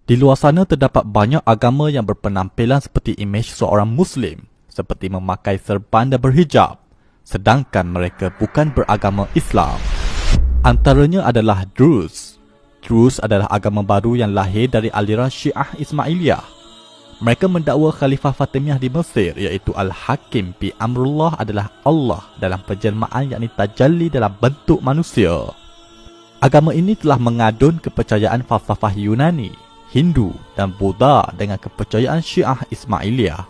Di luar sana terdapat banyak agama yang berpenampilan seperti imej seorang Muslim, seperti memakai serban dan berhijab, sedangkan mereka bukan beragama Islam. Antaranya adalah Druze. Druze adalah agama baru yang lahir dari aliran Syiah Ismailiyah. Mereka mendakwa Khalifah Fatimiyah di Mesir iaitu Al-Hakim bi Amrullah adalah Allah dalam penjelmaan yakni tajalli dalam bentuk manusia. Agama ini telah mengadun kepercayaan falsafah Yunani, Hindu dan Buddha dengan kepercayaan Syiah Ismailiyah.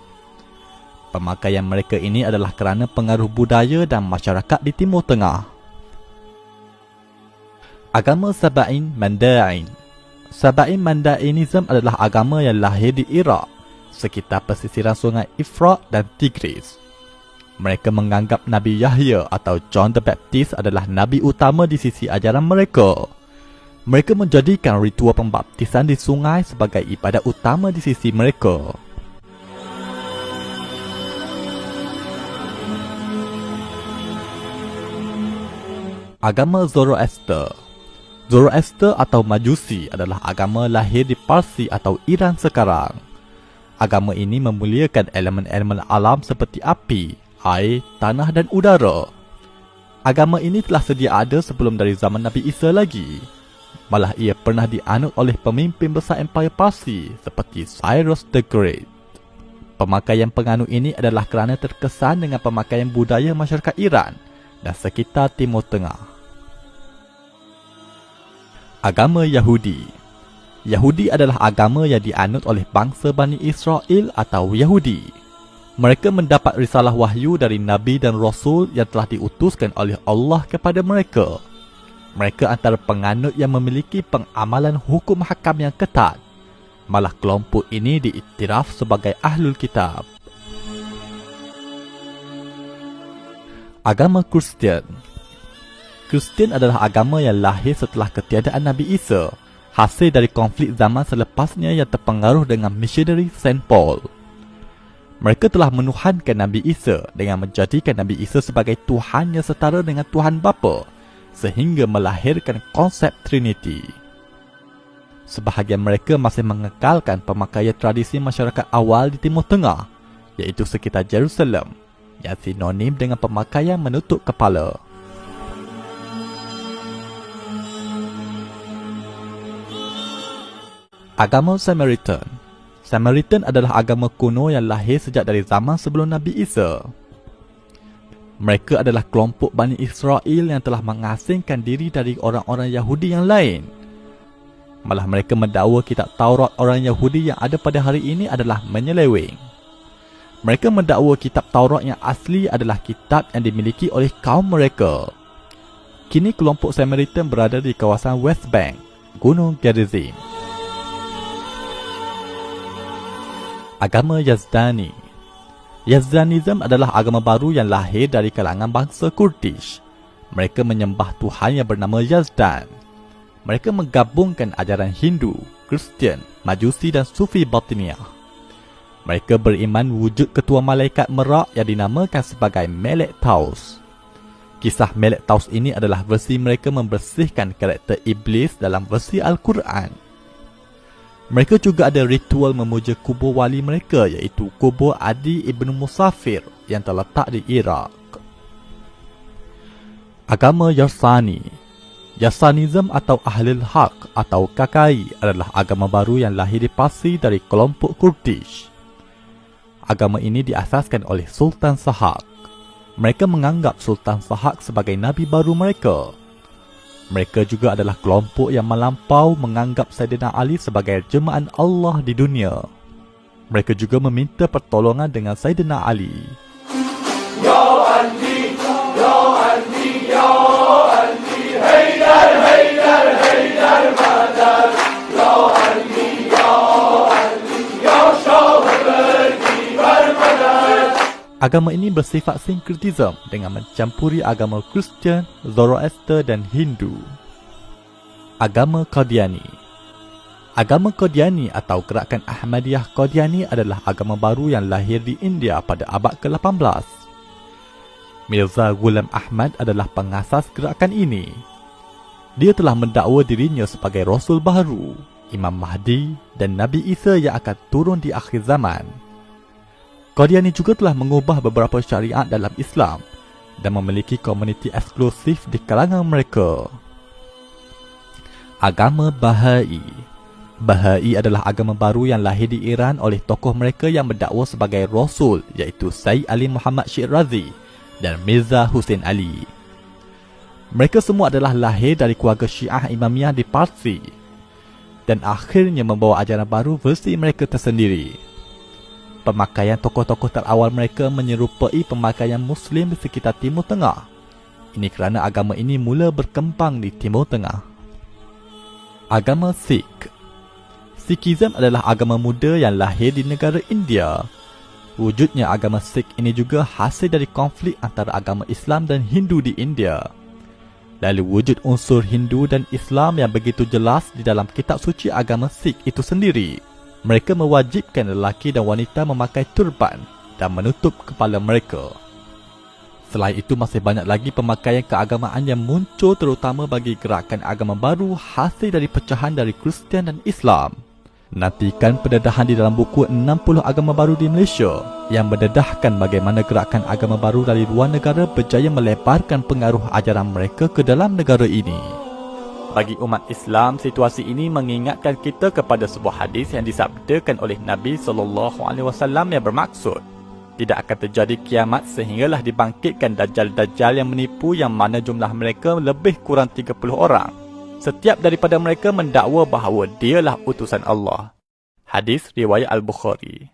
Pemakaian mereka ini adalah kerana pengaruh budaya dan masyarakat di Timur Tengah. Agama Saba'in Manda'in. Saba'in Mandainism adalah agama yang lahir di Iraq, sekitar pesisiran sungai Efrat dan Tigris. Mereka menganggap Nabi Yahya atau John the Baptist adalah Nabi utama di sisi ajaran mereka. Mereka menjadikan ritual pembaptisan di sungai sebagai ibadat utama di sisi mereka. Agama Zoroaster. Zoroaster atau Majusi adalah agama lahir di Parsi atau Iran sekarang. Agama ini memuliakan elemen-elemen alam seperti api, air, tanah dan udara. Agama ini telah sedia ada sebelum dari zaman Nabi Isa lagi. Malah ia pernah dianut oleh pemimpin besar Empire Parsi seperti Cyrus the Great. Pemakaian penganut ini adalah kerana terkesan dengan pemakaian budaya masyarakat Iran dan sekitar Timur Tengah. Agama Yahudi. Yahudi adalah agama yang dianut oleh bangsa Bani Israel atau Yahudi. Mereka mendapat risalah wahyu dari Nabi dan Rasul yang telah diutuskan oleh Allah kepada mereka. Mereka antara penganut yang memiliki pengamalan hukum hakam yang ketat. Malah kelompok ini diiktiraf sebagai Ahlul Kitab. Agama Kristian. Kristian adalah agama yang lahir setelah ketiadaan Nabi Isa, hasil dari konflik zaman selepasnya yang terpengaruh dengan misionari Saint Paul. Mereka telah menuhankan Nabi Isa dengan menjadikan Nabi Isa sebagai Tuhan yang setara dengan Tuhan Bapa, sehingga melahirkan konsep Trinity. Sebahagian mereka masih mengekalkan pemakaian tradisi masyarakat awal di Timur Tengah, iaitu sekitar Jerusalem, yang sinonim dengan pemakaian menutup kepala. Agama Samaritan. Samaritan adalah agama kuno yang lahir sejak dari zaman sebelum Nabi Isa. Mereka adalah kelompok Bani Israel yang telah mengasingkan diri dari orang-orang Yahudi yang lain. Malah mereka mendakwa kitab Taurat orang Yahudi yang ada pada hari ini adalah menyeleweng. Mereka mendakwa kitab Taurat yang asli adalah kitab yang dimiliki oleh kaum mereka. Kini kelompok Samaritan berada di kawasan West Bank, Gunung Gerizim. Agama Yazdani. Yazdanism adalah agama baru yang lahir dari kalangan bangsa Kurdish. Mereka menyembah Tuhan yang bernama Yazdan. Mereka menggabungkan ajaran Hindu, Kristian, Majusi dan Sufi Batiniyah. Mereka beriman wujud ketua malaikat Merak yang dinamakan sebagai Melek Taus. Kisah Melek Taus ini adalah versi mereka membersihkan karakter iblis dalam versi Al-Quran. Mereka juga ada ritual memuja kubur wali mereka iaitu kubur Adi Ibn Musafir yang terletak di Iraq. Agama Yarsani. Yarsanism atau Ahlul Haq atau KKI adalah agama baru yang lahir di Parsi dari kelompok Kurdish. Agama ini diasaskan oleh Sultan Sahak. Mereka menganggap Sultan Sahak sebagai nabi baru mereka. Mereka juga adalah kelompok yang melampau menganggap Sayyidina Ali sebagai jemaah Allah di dunia. Mereka juga meminta pertolongan dengan Sayyidina Ali. Ya Ali, Ya Ali, Ya Ali, Haidar, Haidar, Haidar, Madar. Ya Ali, Ya Ali, Ya Shah berkibar Madar. Agama ini bersifat sinkretism dengan mencampuri agama Kristian, Zoroaster dan Hindu. Agama Qadiani. Agama Qadiani atau gerakan Ahmadiyah Qadiani adalah agama baru yang lahir di India pada abad ke-18. Mirza Ghulam Ahmad adalah pengasas gerakan ini. Dia telah mendakwa dirinya sebagai Rasul baru, Imam Mahdi dan Nabi Isa yang akan turun di akhir zaman. Qadiani juga telah mengubah beberapa syariat dalam Islam dan memiliki komuniti eksklusif di kalangan mereka. Agama Bahai. Bahai adalah agama baru yang lahir di Iran oleh tokoh mereka yang berdakwa sebagai Rasul, iaitu Sayyid Ali Muhammad Shirazi dan Mirza Hussein Ali. Mereka semua adalah lahir dari keluarga Syiah Imamiyah di Parsi dan akhirnya membawa ajaran baru versi mereka tersendiri. Pemakaian tokoh-tokoh terawal mereka menyerupai pemakaian Muslim di sekitar Timur Tengah. Ini kerana agama ini mula berkembang di Timur Tengah. Agama Sikh. Sikhism adalah agama muda yang lahir di negara India. Wujudnya agama Sikh ini juga hasil dari konflik antara agama Islam dan Hindu di India. Lalu wujud unsur Hindu dan Islam yang begitu jelas di dalam kitab suci agama Sikh itu sendiri. Mereka mewajibkan lelaki dan wanita memakai turban dan menutup kepala mereka. Selain itu, masih banyak lagi pemakaian keagamaan yang muncul terutama bagi gerakan agama baru hasil dari pecahan dari Kristian dan Islam. Nantikan pendedahan di dalam buku 60 agama baru di Malaysia yang mendedahkan bagaimana gerakan agama baru dari luar negara berjaya melebarkan pengaruh ajaran mereka ke dalam negara ini. Bagi umat Islam, situasi ini mengingatkan kita kepada sebuah hadis yang disabdakan oleh Nabi SAW yang bermaksud, tidak akan terjadi kiamat sehinggalah dibangkitkan dajjal-dajjal yang menipu yang mana jumlah mereka lebih kurang 30 orang. Setiap daripada mereka mendakwa bahawa dialah utusan Allah. Hadis riwayat Al-Bukhari.